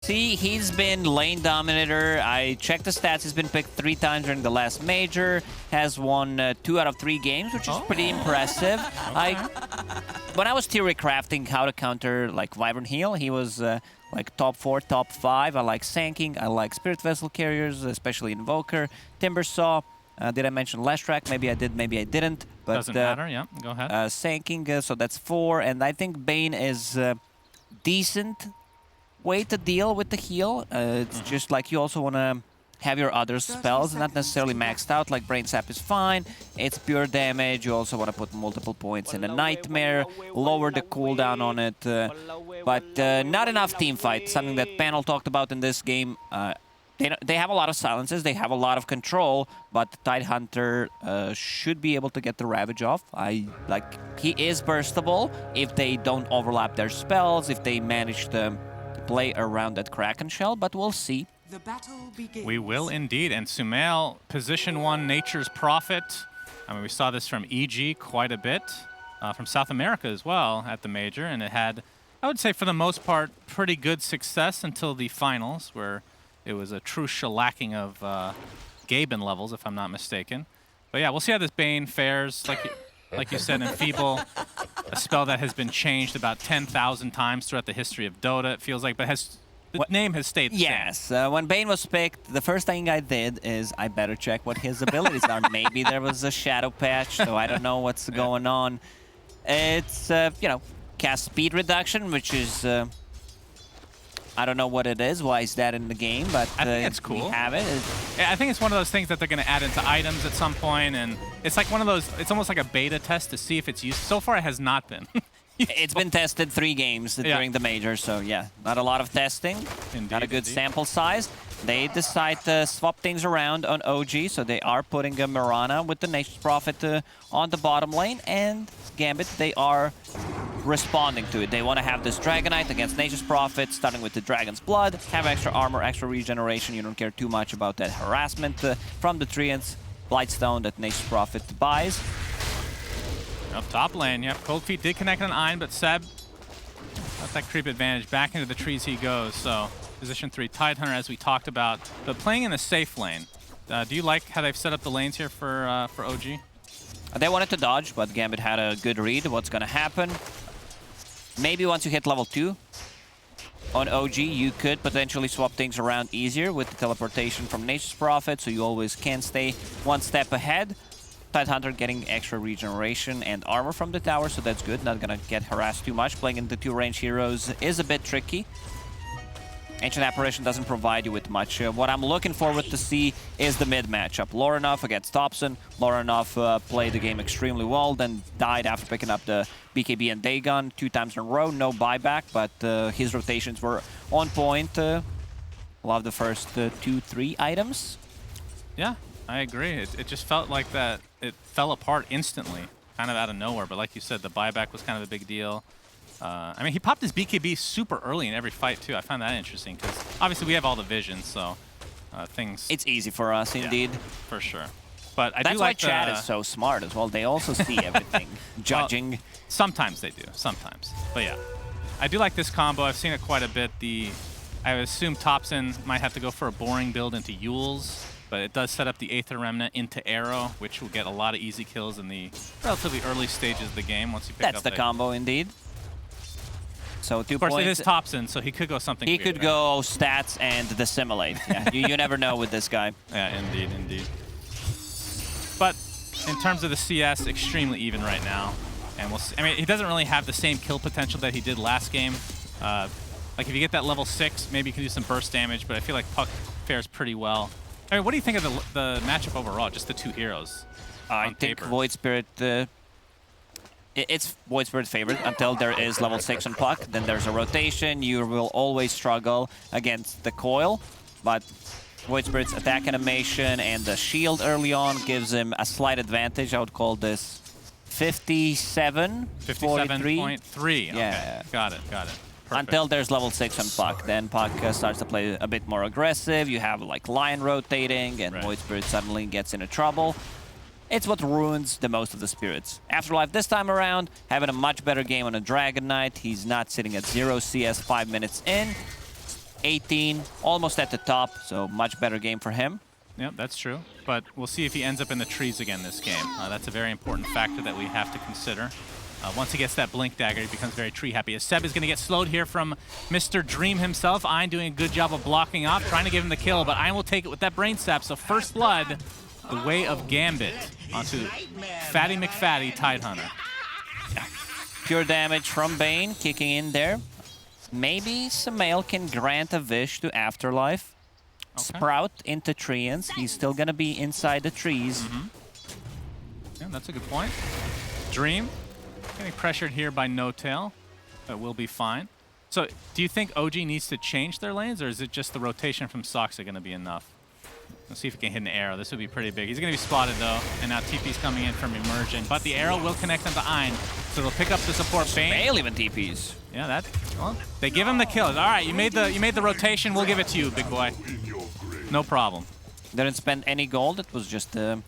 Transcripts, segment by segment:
See, he's been lane dominator. I checked the stats. He's been picked 3 times during the last major. Has won 2 out of 3 games, which is pretty impressive. When I was theory crafting how to counter like Vibrant Heal, he was like top 4, top 5. I like Sanking. I like Spirit Vessel carriers, especially Invoker. Timbersaw. Did I mention Leshrac? Maybe I did, maybe I didn't. But, doesn't matter, yeah. Go ahead. Sanking, so that's 4. And I think Bane is decent way to deal with the heal. It's just like you also want to have your other spells, not necessarily maxed out, like Brain Sap is fine. It's pure damage. You also want to put multiple points in a Nightmare, lower the cooldown on it. But not enough team fight, something that Panel talked about in this game. They have a lot of silences, they have a lot of control, but the Tidehunter should be able to get the Ravage off. He is burstable if they don't overlap their spells, if they manage to play around that Kraken shell, but we'll see. The battle begins. We will indeed. And Sumail, position 1, Nature's Prophet. I mean, we saw this from EG quite a bit, from South America as well at the major, and it had, I would say for the most part, pretty good success until the finals, where it was a true shellacking of Gaben levels, if I'm not mistaken. But yeah, we'll see how this Bane fares. Like you said, Enfeeble, a spell that has been changed about 10,000 times throughout the history of Dota, it feels like, but the name has stayed the same. Yes, when Bane was picked, the first thing I did is I better check what his abilities are. Maybe there was a shadow patch, so I don't know what's going on. It's, you know, cast speed reduction, which is... I don't know what it is. Why is that in the game? But I think it's cool. We have it. Yeah, I think it's one of those things that they're going to add into items at some point, and it's like one of those. It's almost like a beta test to see if it's used. So far, it has not been. It's been tested 3 games during the major, so yeah, not a lot of testing. Indeed, not a good sample size. They decide to swap things around on OG, so they are putting a Mirana with the Nature's Prophet on the bottom lane, and Gambit, they are responding to it. They want to have this Dragonite against Nature's Prophet, starting with the Dragon's Blood, have extra armor, extra regeneration. You don't care too much about that harassment from the Treants. Blightstone that Nature's Prophet buys. Up top lane, yep. Cold Feet did connect on Ein, but Seb got that creep advantage. Back into the trees he goes, so position 3, Tidehunter, as we talked about, but playing in a safe lane. Do you like how they've set up the lanes here for OG? They wanted to dodge, but Gambit had a good read of what's going to happen. Maybe once you hit level 2 on OG, you could potentially swap things around easier with the teleportation from Nature's Prophet, so you always can stay one step ahead. Tidehunter getting extra regeneration and armor from the tower, so that's good. Not gonna get harassed too much. Playing into 2 range heroes is a bit tricky. Ancient Apparition doesn't provide you with much. What I'm looking forward to see is the mid matchup. Lorinov against Thompson. Lorinov played the game extremely well, then died after picking up the BKB and Dagon 2 times in a row. No buyback, but his rotations were on point. Love the first 2-3 items. Yeah, I agree. It just felt like that it fell apart instantly, kind of out of nowhere. But like you said, the buyback was kind of a big deal. I mean, he popped his BKB super early in every fight, too. I find that interesting, because obviously we have all the vision, so things... It's easy for us, indeed. For sure. But I That's do like why Chad is so smart as well. They also see everything. Judging. Well, sometimes they do. Sometimes. But yeah. I do like this combo. I've seen it quite a bit. I would assume Thompson might have to go for a boring build into Yules, but it does set up the Aether Remnant into Arrow, which will get a lot of easy kills in the relatively early stages of the game once you pick up... That's the combo, indeed. So 2 of course, points. It is Thompson, so he could go something He weird, could go stats and dissimulate. Yeah, you never know with this guy. Yeah, indeed, indeed. But in terms of the CS, extremely even right now. And we'll see. I mean, he doesn't really have the same kill potential that he did last game. Like, if you get that level 6, maybe you can do some burst damage, but I feel like Puck fares pretty well. I mean, what do you think of the matchup overall, just the 2 heroes? I think Void Spirit... It's Void Spirit favored until there is level 6 on Puck. Then there's a rotation. You will always struggle against the coil. But Void Spirit's attack animation and the shield early on gives him a slight advantage. I would call this 57, 57.3. Yeah. Okay. Got it, got it. Perfect. Until there's level 6 on Puck. Then Puck starts to play a bit more aggressive. You have like Lion rotating, and Void Spirit suddenly gets into trouble. It's what ruins the most of the spirits. Afterlife this time around, having a much better game on a Dragon Knight. He's not sitting at 0 CS 5 minutes in. 18, almost at the top, so much better game for him. Yep, that's true. But we'll see if he ends up in the trees again this game. That's a very important factor that we have to consider. Once he gets that Blink Dagger, he becomes very tree happy. As Seb is going to get slowed here from Mr. Dream himself. Ein doing a good job of blocking off, trying to give him the kill, but Ein will take it with that Brain Sap. So first blood, the way of Gambit onto Fatty McFatty Tidehunter. Pure damage from Bane, kicking in there. Maybe Sumail can grant a wish to Afterlife. Okay. Sprout into Treants. He's still going to be inside the trees. Yeah, that's a good point. Dream getting pressured here by No Tail, but will be fine. So do you think OG needs to change their lanes, or is it just the rotation from Soxa going to be enough? Let's see if he can hit an arrow. This would be pretty big. He's going to be spotted, though, and now TP's coming in from Immersion. But the arrow will connect onto Ein, so it'll pick up the support Bane. Sumail even TPs. Yeah, well, they give him the kill. All right, you made the rotation. We'll give it to you, big boy. No problem. Didn't spend any gold. It was just the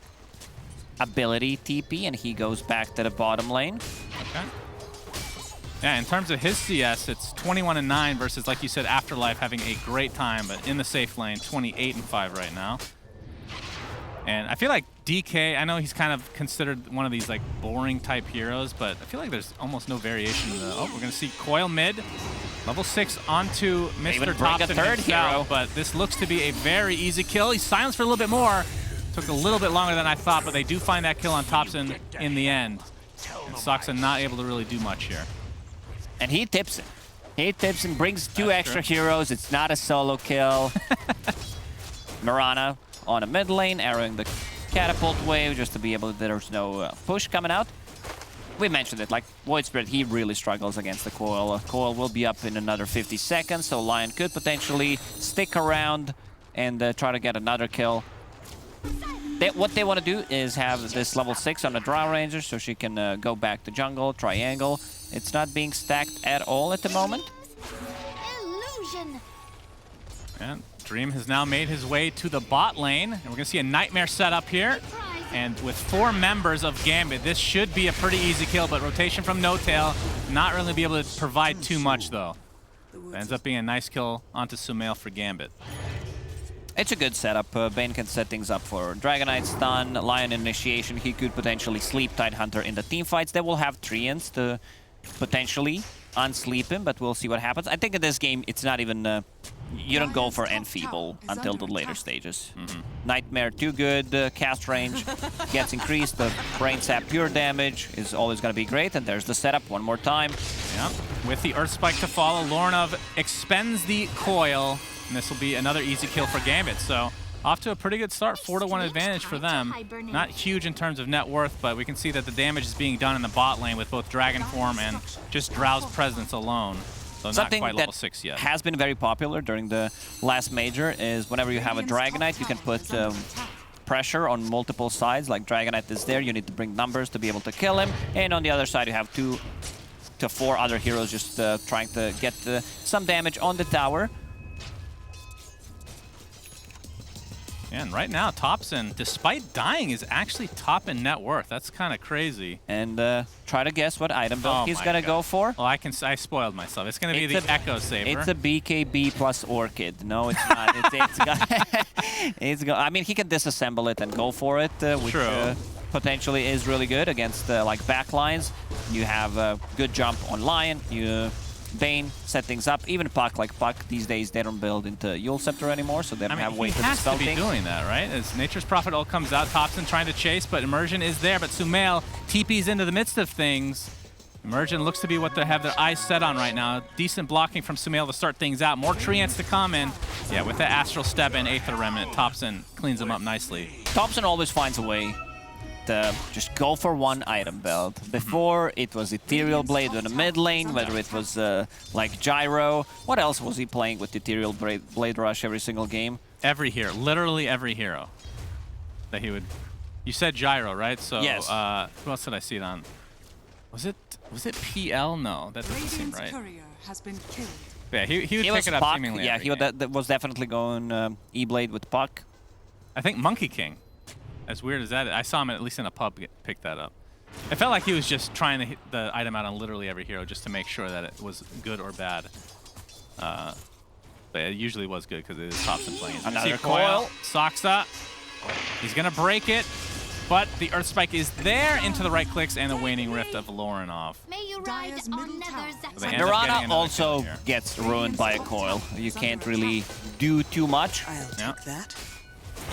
ability TP, and he goes back to the bottom lane. Okay. Yeah, in terms of his CS, it's 21-9 versus, like you said, Afterlife having a great time, but in the safe lane, 28-5 right now. And I feel like DK, I know he's kind of considered one of these like boring type heroes, but I feel like there's almost no variation in the. Oh, we're gonna see Coil mid, level 6 onto Mr. Thompson himself, but this looks to be a very easy kill. He's silenced for a little bit more. Took a little bit longer than I thought, but they do find that kill on Thompson in the end. And Soxa not able to really do much here. And he tips it. He tips and brings two extra heroes. It's not a solo kill. Mirana on a mid lane, arrowing the catapult wave just to be able to, there's no push coming out. We mentioned it, like Void Spirit, he really struggles against the Coil. Coil will be up in another 50 seconds, so Lion could potentially stick around and try to get another kill. What they want to do is have this level 6 on the Drow Ranger so she can go back to jungle, triangle. It's not being stacked at all at the moment. Illusion. And Dream has now made his way to the bot lane, and we're gonna see a Nightmare setup here. And with 4 members of Gambit, this should be a pretty easy kill, but rotation from No Tail, not really be able to provide too much though. It ends up being a nice kill onto Sumail for Gambit. It's a good setup. Bane can set things up for Dragonite stun, Lion initiation. He could potentially sleep Tidehunter in the team fights. They will have Treants to potentially unsleep him, but we'll see what happens. I think in this game, it's not even... you don't go for Enfeeble until the later stages. Nightmare, too good. Cast range gets increased. The Brain Sap pure damage is always going to be great. And there's the setup one more time. Yeah, with the Earth Spike to follow, Lornov expends the Coil. And this will be another easy kill for Gambit. So off to a pretty good start, 4-1 advantage for them. Not huge in terms of net worth, but we can see that the damage is being done in the bot lane with both Dragon Form and just Drow's presence alone. So something not quite level 6 yet. Has been very popular during the last major is whenever you have a Dragonite, you can put pressure on multiple sides. Like Dragonite is there, you need to bring numbers to be able to kill him. And on the other side, you have 2 to 4 other heroes just trying to get some damage on the tower. And right now, Thompson, despite dying, is actually top in net worth. That's kind of crazy. And try to guess what item build he's going to go for. Well, I spoiled myself. It's going to be the Echo Saber. It's a BKB plus Orchid. No, it's not. I mean, he can disassemble it and go for it, which potentially is really good against like backlines. You have a good jump on Lion. Bane set things up. Even Puck, like Puck these days, they don't build into Yule Scepter anymore, so they don't have way to dispel things. He has to be doing that, right? As Nature's Prophet all comes out, Thompson trying to chase, but Immersion is there. But Sumail TP's into the midst of things. Immersion looks to be what they have their eyes set on right now. Decent blocking from Sumail to start things out. More Treants to come in. Yeah, with that Astral Step and Aether Remnant, Thompson cleans them up nicely. Thompson always finds a way to just go for one item build. Before, it was Ethereal Blade in the mid lane, whether it was like Gyro. What else was he playing with Ethereal Blade Rush every single game? Every hero, literally every hero that he would... You said Gyro, right? So, yes. Who else did I see it on? Was it PL? No, that doesn't seem right. Has been killed. Yeah, he would pick it up Puck. seemingly Yeah, every he game. was definitely going E-Blade with Puck. I think Monkey King. As weird as that is, I saw him at least in a pub pick that up. It felt like he was just trying to hit the item out on literally every hero just to make sure that it was good or bad. But it usually was good because it is Topson playing. Another coil. Soxa. He's going to break it, but the Earth Spike is there into the right clicks and the Waning Rift of Lorinov. May you ride on Nether's They end up getting Nirana another also kill here. gets ruined by a coil. You can't really do too much. I'll Yeah. take that.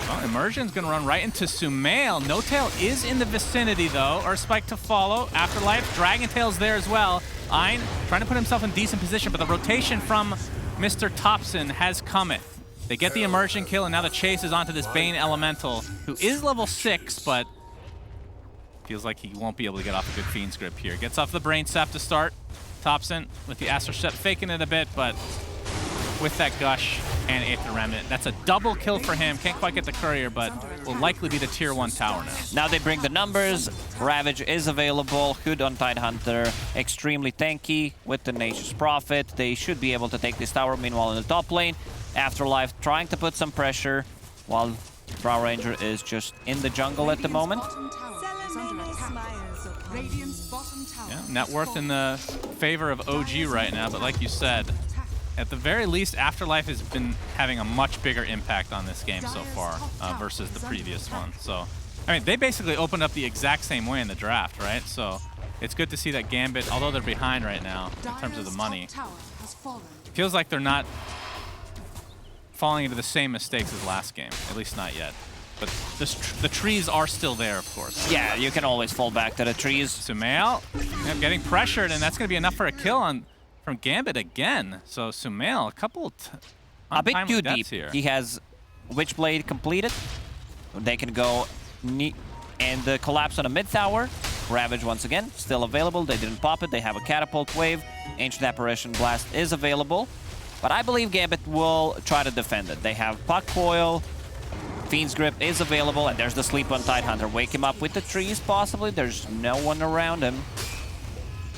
Well, Immersion's going to run right into Sumail. No Tail is in the vicinity, though. Earth Spike to follow. Afterlife, Dragon Tail's there as well. Ein trying to put himself in decent position, but the rotation from Mr. Topson has cometh. They get the Immersion kill, and now the chase is onto this Bane Elemental, who is level 6, but feels like he won't be able to get off a good Fiend's Grip here. Gets off the Brain Sap to start. Topson with the Astral Step faking it a bit, but with that Gush and Aether Remnant. That's a double kill for him. Can't quite get the Courier, but will likely be the Tier 1 tower now. Now they bring the numbers. Ravage is available. Good on Tidehunter. Extremely tanky with the Nature's Prophet. They should be able to take this tower. Meanwhile, in the top lane, Afterlife trying to put some pressure while Drow Ranger is just in the jungle at the moment. Yeah, net worth in the favor of OG right now, but like you said, at the very least, Afterlife has been having a much bigger impact on this game so far versus the previous one. So, I mean, they basically opened up the exact same way in the draft, right? So, it's good to see that Gambit, although they're behind right now in terms of the money, feels like they're not falling into the same mistakes as last game, at least not yet. But the trees are still there, of course. Yeah, you can always fall back to the trees. Sumail getting pressured, and that's going to be enough for a kill from Gambit again. So Sumail, A bit too deep. Here. He has Witchblade completed. They can go and collapse on a mid tower. Ravage once again, still available. They didn't pop it. They have a Catapult Wave. Ancient Apparition Blast is available. But I believe Gambit will try to defend it. They have Puck Coil. Fiend's Grip is available. And there's the sleep on Tidehunter. Wake him up with the trees, possibly. There's no one around him.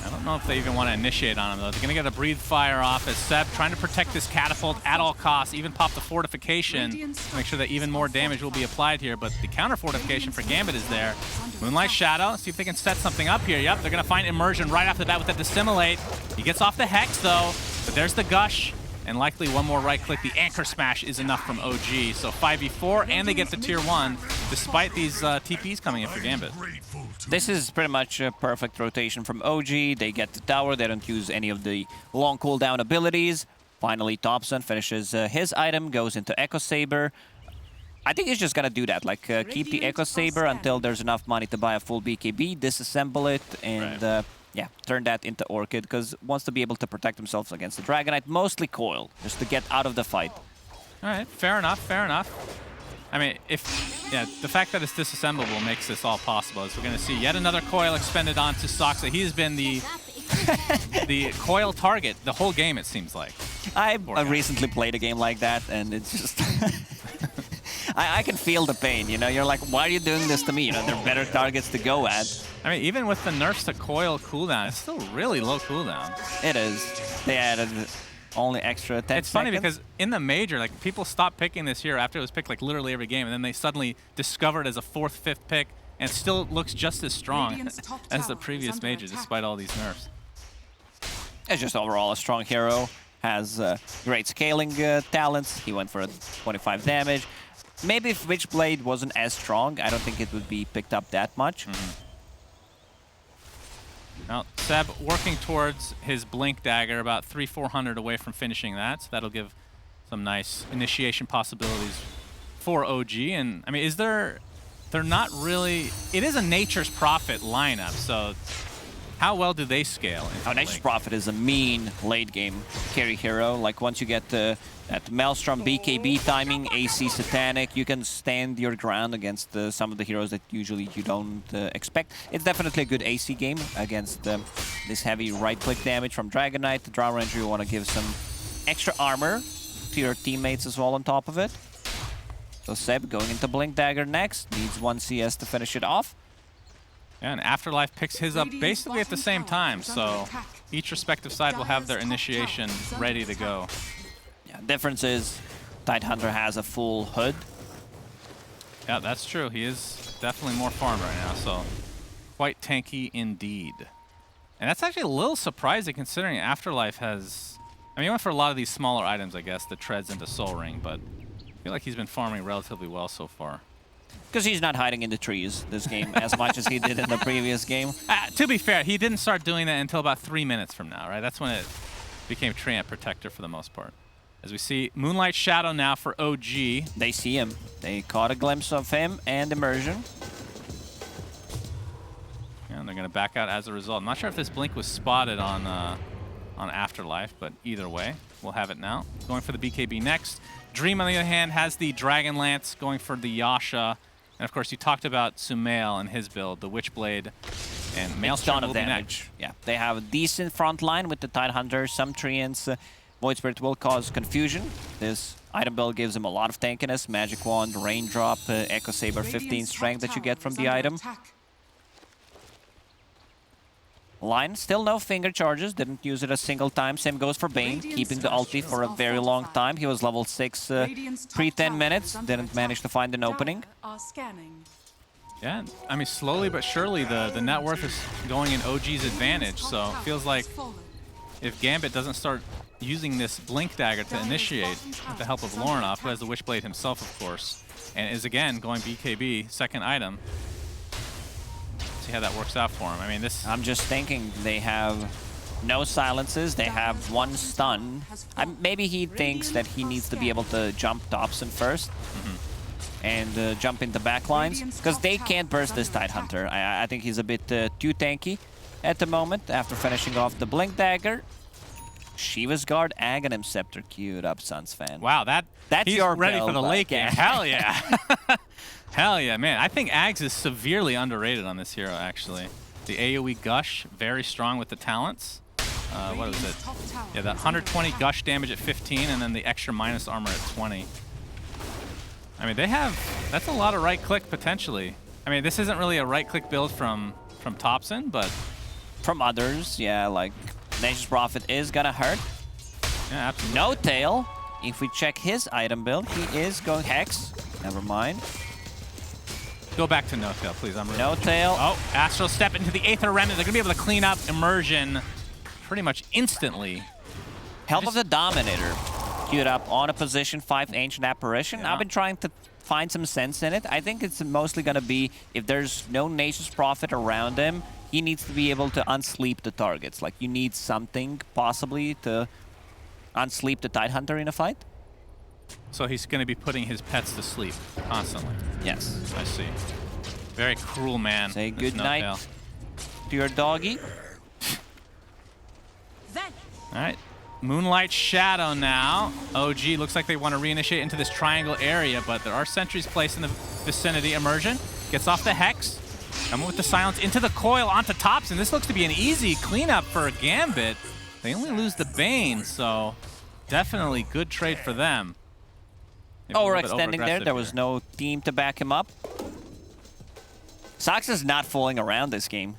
I don't know if they even want to initiate on him, though. They're going to get a Breathe Fire off as Seb trying to protect this Catapult at all costs, even pop the Fortification to make sure that even more damage will be applied here. But the counter Fortification for Gambit is there. Moonlight Shadow, see if they can set something up here. Yep, they're going to find Immersion right off the bat with that Dissimulate. He gets off the Hex, though, but there's the Gush. And likely one more right click. The Anchor Smash is enough from OG. So 5v4, and they get the Tier 1, despite these TPs coming in for Gambit. This is pretty much a perfect rotation from OG. They get the tower. They don't use any of the long cooldown abilities. Finally, Topson finishes his item, goes into Echo Saber. I think he's just gonna do that, like keep the Echo Saber until there's enough money to buy a full BKB, disassemble it, and yeah, turn that into Orchid, because wants to be able to protect themselves against the Dragonite, mostly Coil, just to get out of the fight. All right, fair enough, fair enough. I mean, the fact that it's disassemblable makes this all possible. As we're going to see yet another Coil expended onto Soxa. He's been the Coil target the whole game, it seems like. I recently played a game like that, and it's just... I can feel the pain, you know? You're like, why are you doing this to me? You know, there are better targets to go at. I mean, even with the nerfs to Coil cooldown, it's still really low cooldown. It is. They added only extra 10 It's funny seconds. because in the Major, like, people stopped picking this hero after it was picked like literally every game, and then they suddenly discovered it as a 4th, 5th pick, and it still looks just as strong as the previous Major, despite all these nerfs. It's just overall a strong hero. Has great scaling talents. He went for a 25 damage. Maybe if Witchblade wasn't as strong, I don't think it would be picked up that much. Now, Seb working towards his Blink Dagger, about 300-400 away from finishing that. So that'll give some nice initiation possibilities for OG. And, I mean, they're not really... It is a Nature's Prophet lineup, so how well do they scale? Nature's Prophet is a mean late-game carry hero. Like, once you get that Maelstrom BKB timing, AC Satanic, you can stand your ground against some of the heroes that usually you don't expect. It's definitely a good AC game against this heavy right-click damage from Dragonite. The Drow Ranger, you want to give some extra armor to your teammates as well on top of it. So Seb going into Blink Dagger next, needs 1 CS to finish it off. Yeah, and Afterlife picks his up basically at the same time, so each respective side will have their initiation ready to go. Yeah, difference is Tidehunter has a full hood. Yeah, that's true. He is definitely more farmed right now, so quite tanky indeed. And that's actually a little surprising considering Afterlife has... I mean, he went for a lot of these smaller items, I guess, the treads into Soul Ring, but I feel like he's been farming relatively well so far. Because he's not hiding in the trees this game as much as he did in the previous game. To be fair, he didn't start doing that until about 3 minutes from now, right? That's when it became Treant Protector for the most part. As we see Moonlight Shadow now for OG. They see him. They caught a glimpse of him and Immersion. Yeah, and they're going to back out as a result. I'm not sure if this blink was spotted on Afterlife, but either way, we'll have it now. Going for the BKB next. Dream, on the other hand, has the Dragon Lance going for the Yasha. And of course, you talked about Sumail and his build, the Witchblade and Maelstrom will be next. Yeah, they have a decent front line with the Tidehunter, some Treants. Void Spirit will cause confusion. This item build gives him a lot of tankiness. Magic Wand, Raindrop, Echo Saber, 15 strength that you get from the item. Line, still no finger charges, didn't use it a single time. Same goes for Bane, keeping the ulti for a very long time. He was level 6 pre-10 minutes, didn't manage to find an opening. Yeah, I mean, slowly but surely the net worth is going in OG's advantage, so it feels like if Gambit doesn't start using this Blink Dagger to initiate with the help of Lornoff, who has the Witchblade himself, of course, and is again going BKB, second item. See how that works out for him. I mean, this... I'm just thinking they have no silences, they have one stun. Maybe he thinks that he needs to be able to jump Thompson first and jump into backlines, because they can't burst this Tidehunter. I think he's a bit too tanky at the moment after finishing off the Blink Dagger. Shiva's Guard, Aghanim Scepter queued up, Suns fan. Wow, that's he's your ready build, for the late game. Hell yeah. Hell yeah, man. I think Ags is severely underrated on this hero, actually. The AoE Gush, very strong with the talents. What is it? Yeah, that 120 Gush damage at 15, and then the extra minus armor at 20. I mean, they have... That's a lot of right-click, potentially. I mean, this isn't really a right-click build from Thompson, but... From others, yeah, like... Nature's Prophet is gonna hurt. Yeah, absolutely. No Tail. If we check his item build, he is going Hex. Never mind. Go back to No Tail, please. I'm really No Tail. Oh, Astral Step into the Aether Remnant. They're gonna be able to clean up Immersion pretty much instantly. Help of the Dominator. Queued up on a position 5 Ancient Apparition. Yeah. I've been trying to find some sense in it. I think it's mostly gonna be if there's no Nature's Prophet around him, he needs to be able to unsleep the targets. Like, you need something, possibly, to unsleep the Tidehunter in a fight. So he's going to be putting his pets to sleep constantly. Yes. I see. Very cruel man. Say good night to your doggy. All right. Moonlight Shadow now. OG looks like they want to reinitiate into this triangle area, but there are sentries placed in the vicinity. Immersion gets off the Hex. Coming with the silence into the coil onto Thompson. This looks to be an easy cleanup for a Gambit. They only lose the Bane, so definitely good trade for them. Overextending there. There was no team to back him up. Sox is not fooling around this game.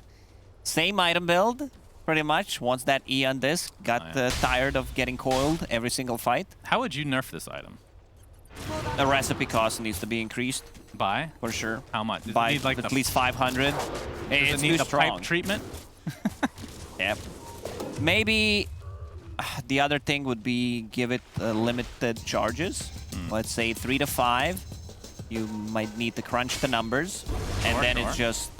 Same item build, pretty much. Once that E on this got tired of getting coiled every single fight. How would you nerf this item? The recipe cost needs to be increased. By? For sure. How much? Does By it need like at least 500. Does It's it need too the strong. pipe treatment? Yep. Maybe the other thing would be give it limited charges. Let's say 3 to 5. You might need to crunch the numbers. And then it's just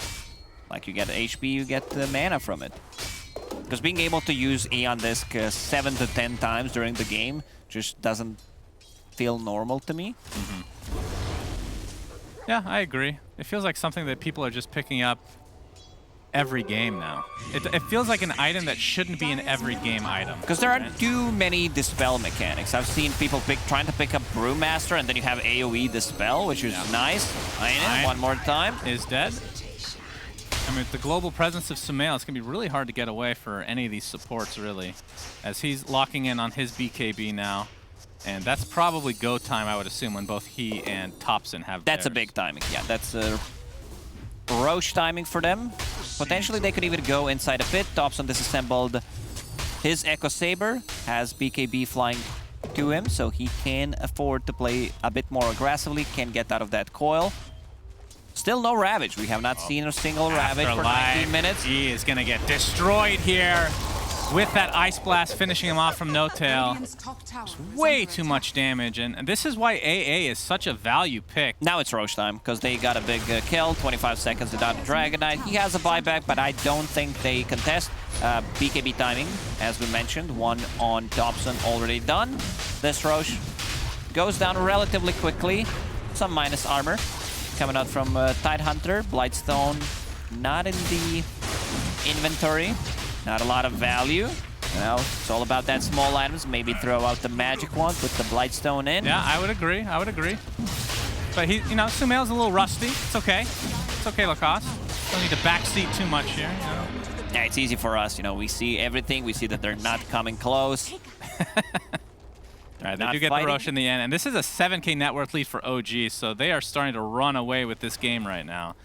like you get HP, you get the mana from it. Because being able to use Aeon Disc 7 to 10 times during the game just doesn't feel normal to me. Yeah, I agree. It feels like something that people are just picking up every game now. It feels like an item that shouldn't be an every game item. Because there aren't too many Dispel mechanics. I've seen people trying to pick up Brewmaster, and then you have AoE Dispel, which is nice. One more time. Is dead. I mean, with the global presence of Sumail, it's going to be really hard to get away for any of these supports, really. As he's locking in on his BKB now. And that's probably go time, I would assume, when both he and Thompson have That's theirs. a big timing. Yeah, that's Roche timing for them. Potentially, they could even go inside a pit. Thompson disassembled his Echo Saber, has BKB flying to him, so he can afford to play a bit more aggressively, can get out of that coil. Still no Ravage. We have not seen a single Ravage for 19 minutes. He is going to get destroyed here. with that Ice Blast finishing him off from No Tail. Way too much damage, and this is why AA is such a value pick. Now it's Roche time, because they got a big kill, 25 seconds without the Dragon Knight. He has a buyback, but I don't think they contest. BKB timing, as we mentioned, one on Dobson already done. This Roche goes down relatively quickly. Some minus armor coming out from Tidehunter. Blightstone not in the inventory. Not a lot of value. Well, it's all about that small items. Maybe throw out the magic one, put the Blightstone in. Yeah, I would agree. I would agree. But he, you know, Sumail's a little rusty. It's okay. It's okay, Lacoste. Don't need to backseat too much here, you know. Yeah, it's easy for us. You know, we see everything. We see that they're not coming close. All right, they Not do get fighting. the Roche in the end. And this is a 7K net worth lead for OG, so they are starting to run away with this game right now.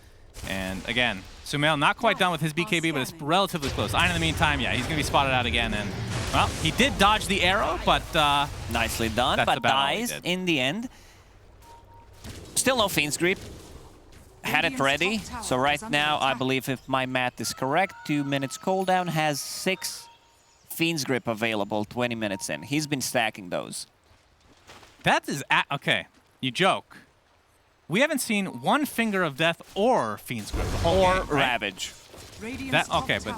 And again, Sumail not quite done with his BKB, but it's relatively close. Iron in the meantime, yeah, he's going to be spotted out again. And, well, he did dodge the arrow, but Nicely done, that's but about all he dies did. in the end. Still no Fiend's Grip. Had it ready. So right now, I believe if my math is correct, 2 minutes cooldown, has 6 Fiend's Grip available 20 minutes in. He's been stacking those. that is... okay, you joke. We haven't seen one Finger of Death or Fiend's Grip the whole Or game, right? Ravage. That, okay, but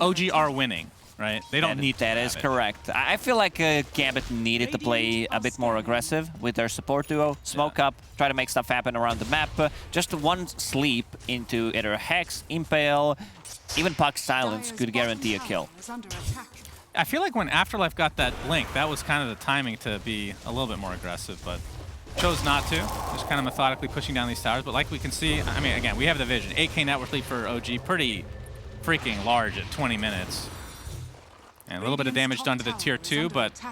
OG are winning, right? They don't need to That have is it. correct. I feel like Gambit needed to play a bit more aggressive with their support duo. Smoke up, try to make stuff happen around the map. Just one sleep into either Hex, Impale, even Puck Silence could guarantee a kill. I feel like when Afterlife got that blink, that was kind of the timing to be a little bit more aggressive, but chose not to. Just kind of methodically pushing down these towers. But like we can see, I mean, again, we have the vision. 8K net worth lead for OG, pretty freaking large at 20 minutes. And a little bit of damage done to the tier 2, but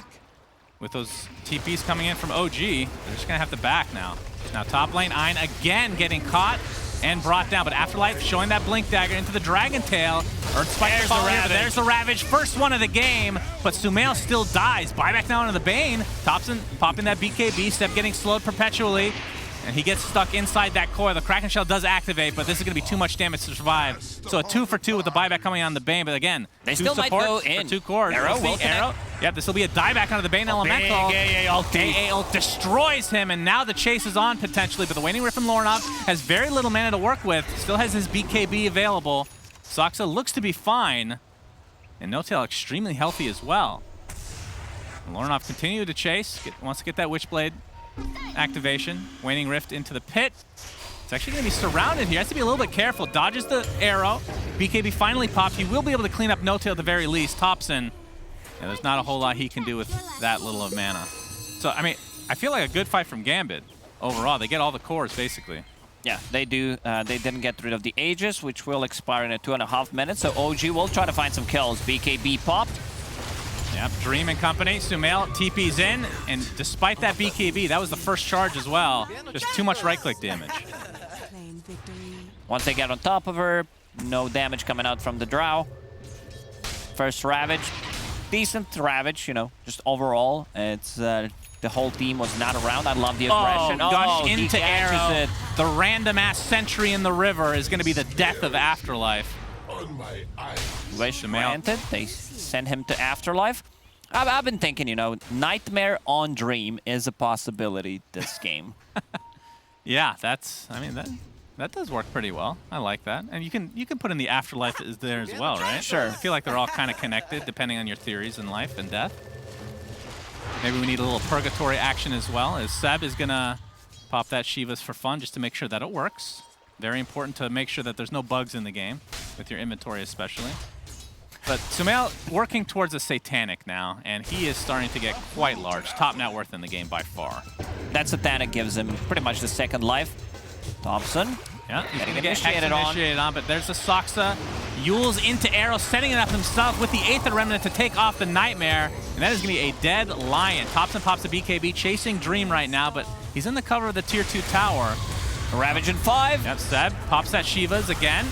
with those TPs coming in from OG, they're just going to have to back now. Now top lane, Ein again getting caught and brought down, but Afterlife showing that blink dagger into the Dragon Tail. There's the Ravage, first one of the game, but Sumail still dies. Buyback now into the Bane. Thompson popping that BKB, Step getting slowed perpetually, and he gets stuck inside that coil. The Kraken Shell does activate, but this is going to be too much damage to survive. So a 2 for 2 with the buyback coming on the Bane, but again, They two still might go supports in. for 2 cores. Arrow, We'll see. will connect. Arrow. Yep, this will be a dieback onto the Bane Elemental. AA ult destroys him, and now the chase is on potentially, but the Waning Rift from Lorinov has very little mana to work with. Still has his BKB available. Soxa looks to be fine, and No Tail extremely healthy as well. And Lorinov continued to chase, wants to get that Witchblade activation. Waning Rift into the pit. It's actually going to be surrounded here. Has to be a little bit careful. Dodges the arrow. BKB finally popped. He will be able to clean up No Tail at the very least. Thompson. Yeah, there's not a whole lot he can do with that little of mana. So, I mean, I feel like a good fight from Gambit overall. They get all the cores, basically. Yeah, they do. They didn't get rid of the Aegis, which will expire in 2.5 minutes. So OG will try to find some kills. BKB popped. Yep, Dream and company. Sumail TP's in, and despite that BKB, that was the first charge as well. Just too much right-click damage. Once they get on top of her, no damage coming out from the Drow. First Ravage. Decent Ravage, you know, just overall. It's the whole team was not around. I love the aggression. Gush he into catches arrow. it. The random-ass sentry in the river is going to be the death of Afterlife. Wish granted. They send him to Afterlife. I've been thinking, you know, Nightmare on Dream is a possibility this game. Yeah, I mean, that does work pretty well. I like that. And you can put in the Afterlife is there as well, right? Sure. I feel like they're all kind of connected depending on your theories in life and death. Maybe we need a little purgatory action as well, as Seb is going to pop that Shivas for fun just to make sure that it works. Very important to make sure that there's no bugs in the game, with your inventory especially. But Sumail working towards a Satanic now, and he is starting to get quite large. Top net worth in the game by far. That Satanic gives him pretty much the second life. Thompson. Yeah, he's Getting going to get initiated Hex on. initiated on, but there's the Soxa. Yules into arrow, setting it up himself with the Aether Remnant to take off the Nightmare. And that is going to be a dead Lion. Thompson pops the BKB, chasing Dream right now, but he's in the cover of the tier 2 tower. Ravage in 5. Yep, Seb pops that Shivas again.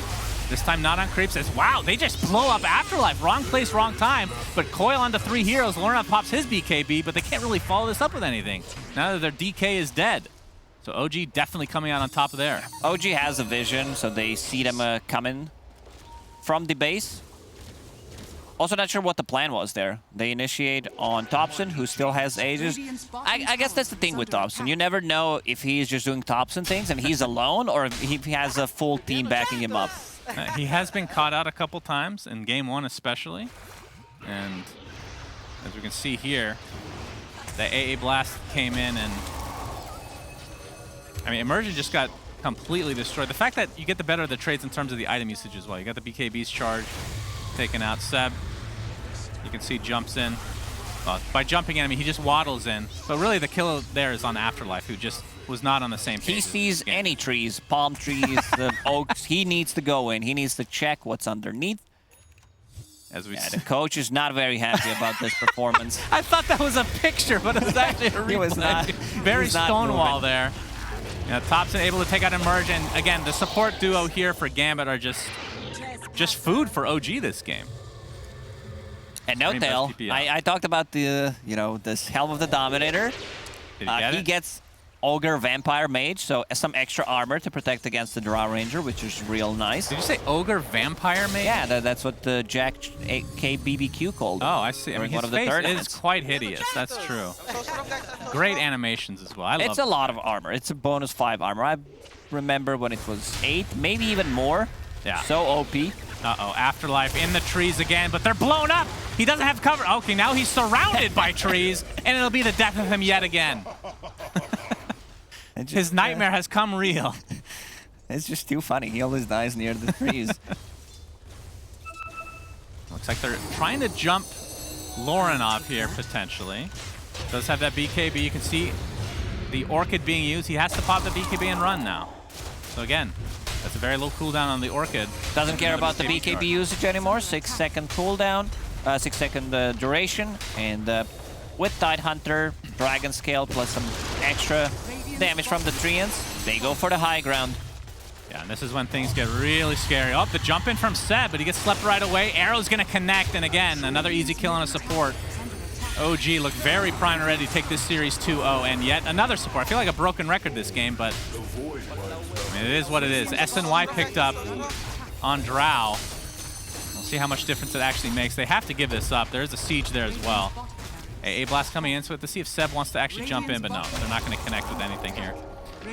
This time not on creep. Says, wow, they just blow up Afterlife. Wrong place, wrong time. But Coil onto 3 heroes. Lorinov pops his BKB, but they can't really follow this up with anything. Now that their DK is dead. So OG definitely coming out on top of there. OG has a vision, so they see them coming from the base. Also not sure what the plan was there. They initiate on Thompson, who still has ages. I guess that's the thing with Thompson. You never know if he's just doing Thompson things and he's alone, or if he has a full team backing him up. He has been caught out a couple times, in game 1 especially. And as we can see here, the AA Blast came in and... I mean, Immersion just got completely destroyed. The fact that you get the better of the trades in terms of the item usage as well. You got the BKB's charge taken out. Seb, you can see, jumps in. Well, by jumping in, I mean, he just waddles in. But really, the kill there is on Afterlife, who just was not on the same page. He sees any trees, palm trees, the oaks. He needs to go in. He needs to check what's underneath. As we the coach is not very happy about this performance. I thought that was a picture, but it was actually a replay. He was not. Very Stonewall there. Yeah, Thompson able to take out Emerge, and again, the support duo here for Gambit are just food for OG this game. And no tail. I talked about the this Helm of the Dominator. Did you get he gets Ogre Vampire Mage, so some extra armor to protect against the Drow Ranger, which is real nice. Did you say Ogre Vampire Mage? Yeah, that's what the Jack KBBQ called. Oh, I see. I mean, his face is quite hideous. That's true. Great animations as well. It's a lot of armor. It's a bonus 5 armor. I remember when it was 8, maybe even more. Yeah. So OP. Uh-oh, Afterlife in the trees again, but they're blown up. He doesn't have cover. Okay, now he's surrounded by trees, and it'll be the death of him yet again. His nightmare has come real. It's just too funny. He always dies near the trees. Looks like they're trying to jump Lorinov here, potentially. Does have that BKB. You can see the Orchid being used. He has to pop the BKB and run now. So again, that's a very low cooldown on the Orchid. Doesn't care about the BKB usage anymore. 6-second cooldown, 6-second duration. And with Tidehunter, Dragon Scale, plus some extra damage from the Treants, they go for the high ground. Yeah, and this is when things get really scary. Oh, the jump in from Seb, but he gets slept right away. Arrow's gonna connect, and again, another easy kill on a support. OG look very primed and ready to take this series 2-0, and yet another support. I feel like a broken record this game, but I mean, it is what it is. SNY picked up on Drow. We'll see how much difference it actually makes. They have to give this up. There is a siege there as well. AA Blast coming in, so we have to see if Seb wants to actually jump in, but no, they're not going to connect with anything here.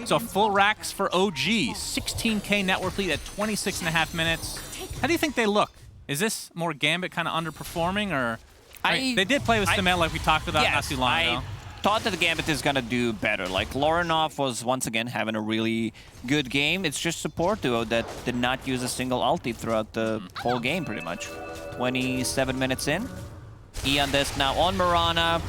So full racks for OG, 16K network lead at 26.5 minutes. How do you think they look? Is this more Gambit kind of underperforming, or? I mean, they did play with Sumail like we talked about not too long ago. I thought that the Gambit is going to do better. Like, Lorinov was once again having a really good game. It's just support duo that did not use a single ulti throughout the whole game, pretty much. 27 minutes in. Eon Disc now on Mirana.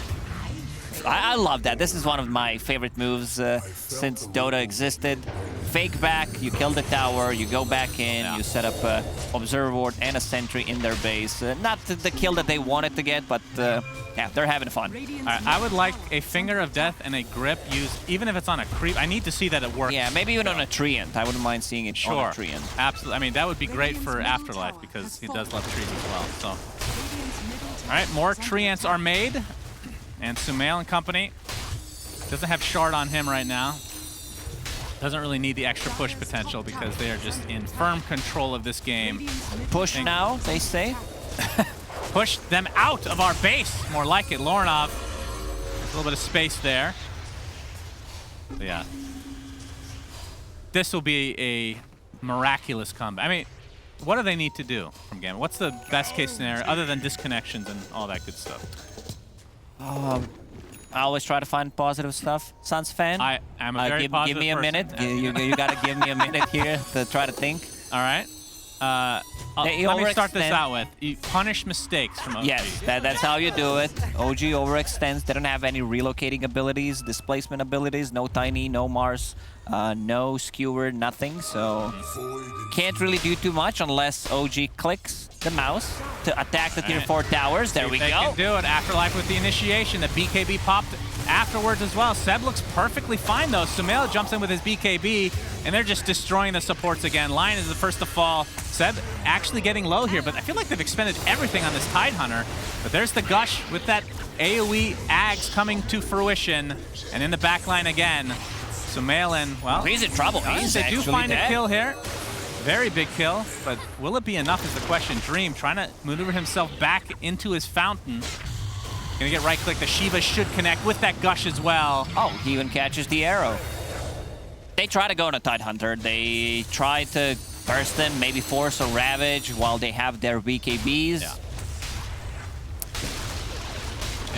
I love that. This is one of my favorite moves since Dota existed. Fake back, you kill the tower, you go back in, you set up a Observer Ward and a Sentry in their base. Not the kill that they wanted to get, but yeah, they're having fun. I would like a Finger of Death and a Grip used, even if it's on a creep. I need to see that it works. Yeah, maybe even on a Treant. I wouldn't mind seeing it on a Treant. Absolutely. I mean, that would be great for Afterlife because he does love trees as well. So, all right, more Treants are made. And Sumail and company doesn't have Shard on him right now. Doesn't really need the extra push potential because they are just in firm control of this game. Push now, they say. Push them out of our base. More like it. Lorinov, a little bit of space there. But yeah. This will be a miraculous comeback. I mean, what do they need to do from Gambit? What's the best case scenario other than disconnections and all that good stuff? I always try to find positive stuff. Suns fan. I'm a very positive Give me a minute. You got to give me a minute here to try to think. All right. Let me start this out with. You punish mistakes from OG. Yes, that's how you do it. OG overextends. They don't have any relocating abilities, displacement abilities, no Tiny, no Mars, no Skewer, nothing. So can't really do too much unless OG clicks the mouse to attack the tier 4 towers. There we go. They can do it. Afterlife with the initiation. The BKB popped afterwards as well. Seb looks perfectly fine though. Sumail jumps in with his BKB and they're just destroying the supports again. Lion is the first to fall. Seb actually getting low here, but I feel like they've expended everything on this Tidehunter. But there's the Gush with that AoE Ags coming to fruition. And in the backline again, Sumail and, well, he's in trouble. They do find a kill here. Very big kill, but will it be enough is the question. Dream trying to maneuver himself back into his fountain. Gonna get right click. The Shiva should connect with that Gush as well. Oh, he even catches the arrow. They try to go on a Tidehunter. They try to burst them, maybe force a Ravage while they have their BKBs. Yeah.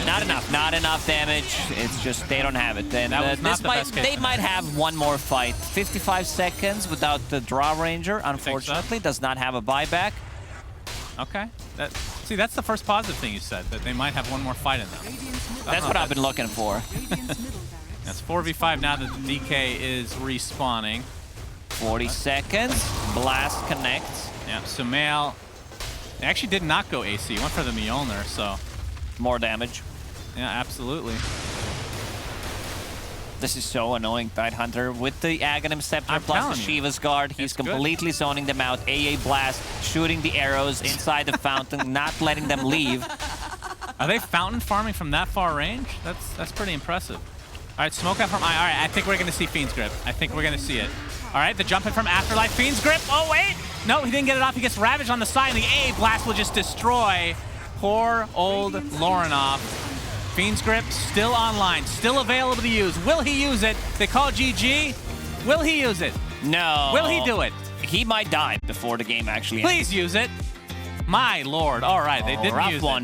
Not enough damage. It's just they don't have it. And That was not the best case they might have one more fight. 55 seconds without the Draw Ranger, unfortunately. Does not have a buyback. Okay. See, that's the first positive thing you said, that they might have one more fight in them. That's what I've been looking for. That's 4v5 now that the DK is respawning. 40 seconds. Blast connects. Yeah, Sumail actually did not go AC. Went for the Mjolnir, so... More damage. Yeah, absolutely. This is so annoying, Tidehunter. With the Aghanim Scepter I'm plus the telling you, Shiva's Guard, he's it's good. completely zoning them out. AA Blast, shooting the arrows inside the fountain, not letting them leave. Are they fountain farming from that far range? That's pretty impressive. All right, smoke out from I. All right, I think we're going to see Fiend's Grip. I think we're going to see it. All right, the jump in from Afterlife. Fiend's Grip. Oh, wait. No, he didn't get it off. He gets Ravage on the side, and the AA Blast will just destroy poor old Lorinov. Fiend's Grip still online, still available to use. Will he use it? They call GG. Will he use it? No. Will he do it? He might die before the game actually ends. Please use it. My lord. All right, they didn't Rough use one. it.